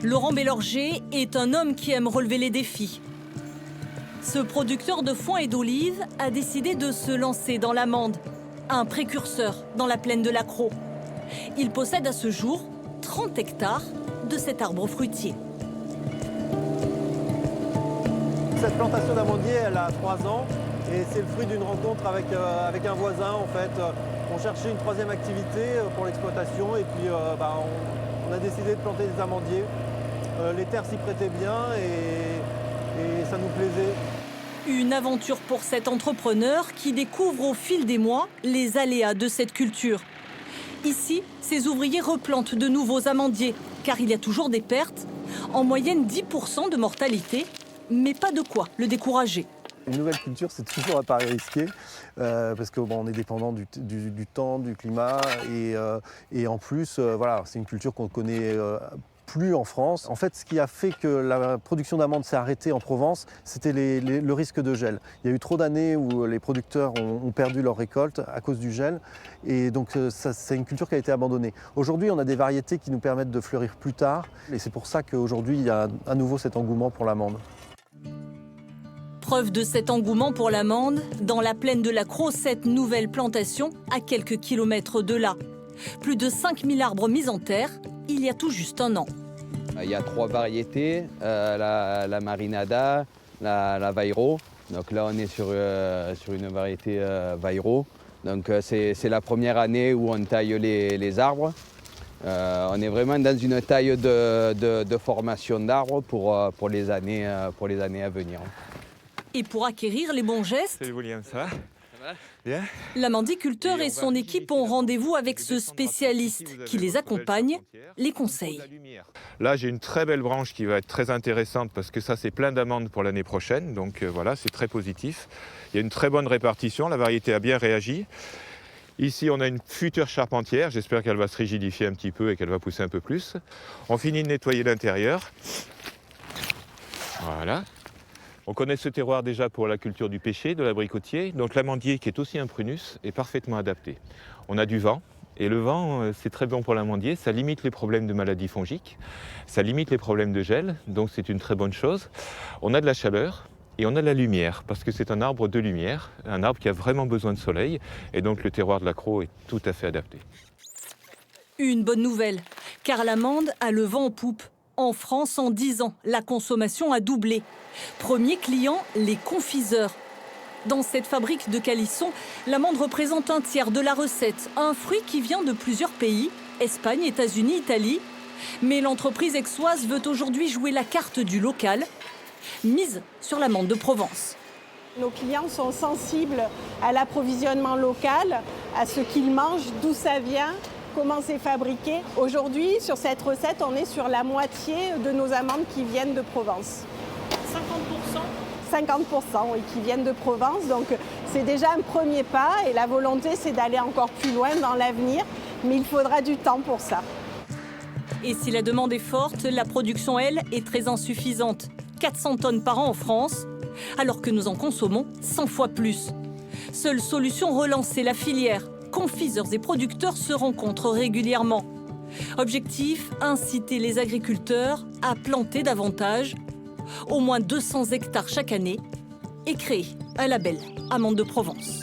Laurent Bélorger est un homme qui aime relever les défis. Ce producteur de foin et d'olives a décidé de se lancer dans l'amande, un précurseur dans la plaine de la Crau. Il possède à ce jour 30 hectares de cet arbre fruitier. Cette plantation d'amandier, elle a 3 ans et c'est le fruit d'une rencontre avec un voisin en fait. On cherchait une troisième activité pour l'exploitation et puis on a décidé de planter des amandiers. Les terres s'y prêtaient bien et ça nous plaisait. Une aventure pour cet entrepreneur qui découvre au fil des mois les aléas de cette culture. Ici, ces ouvriers replantent de nouveaux amandiers, car il y a toujours des pertes, en moyenne 10% de mortalité, mais pas de quoi le décourager. Une nouvelle culture, c'est toujours un pari risqué, parce qu'on est dépendant du temps, du climat, et en plus, voilà, c'est une culture qu'on connaît plus en France. En fait, ce qui a fait que la production d'amandes s'est arrêtée en Provence, c'était le risque de gel. Il y a eu trop d'années où les producteurs ont perdu leur récolte à cause du gel, et donc c'est une culture qui a été abandonnée. Aujourd'hui, on a des variétés qui nous permettent de fleurir plus tard, et c'est pour ça qu'aujourd'hui, il y a à nouveau cet engouement pour l'amande. Preuve de cet engouement pour l'amande, dans la plaine de la Crau, cette nouvelle plantation à quelques kilomètres de là. Plus de 5000 arbres mis en terre, il y a tout juste un an. Il y a 3 variétés, la Marinada, la Vairo. Donc là, on est sur une variété Vairo. Donc c'est la première année où on taille les arbres. On est vraiment dans une taille de formation d'arbres pour les années à venir. Et pour acquérir les bons gestes, Salut William, ça va? Bien. l'amandiculteur et son équipe ont rendez-vous avec ce spécialiste qui les accompagne, les conseille. Là, j'ai une très belle branche qui va être très intéressante parce que ça, c'est plein d'amandes pour l'année prochaine. Donc voilà, c'est très positif. Il y a une très bonne répartition, la variété a bien réagi. Ici, on a une future charpentière. J'espère qu'elle va se rigidifier un petit peu et qu'elle va pousser un peu plus. On finit de nettoyer l'intérieur. Voilà. On connaît ce terroir déjà pour la culture du pêcher, de l'abricotier. Donc l'amandier, qui est aussi un prunus, est parfaitement adapté. On a du vent. Et le vent, c'est très bon pour l'amandier. Ça limite les problèmes de maladies fongiques. Ça limite les problèmes de gel. Donc c'est une très bonne chose. On a de la chaleur. Et on a de la lumière, parce que c'est un arbre de lumière, un arbre qui a vraiment besoin de soleil. Et donc le terroir de la Crau est tout à fait adapté. Une bonne nouvelle, car l'amande a le vent en poupe. En France, en 10 ans, la consommation a doublé. Premier client, les confiseurs. Dans cette fabrique de Calisson, l'amande représente un tiers de la recette. Un fruit qui vient de plusieurs pays, Espagne, États-Unis, Italie. Mais l'entreprise aixoise veut aujourd'hui jouer la carte du local, mise sur l'amande de Provence. Nos clients sont sensibles à l'approvisionnement local, à ce qu'ils mangent, d'où ça vient, comment c'est fabriqué. Aujourd'hui, sur cette recette, on est sur la moitié de nos amandes qui viennent de Provence. 50%, oui, qui viennent de Provence. Donc c'est déjà un premier pas et la volonté, c'est d'aller encore plus loin dans l'avenir. Mais il faudra du temps pour ça. Et si la demande est forte, la production, elle, est très insuffisante. 400 tonnes par an en France, alors que nous en consommons 100 fois plus. Seule solution, relancer la filière. Confiseurs et producteurs se rencontrent régulièrement. Objectif, inciter les agriculteurs à planter davantage, au moins 200 hectares chaque année, et créer un label Amande de Provence.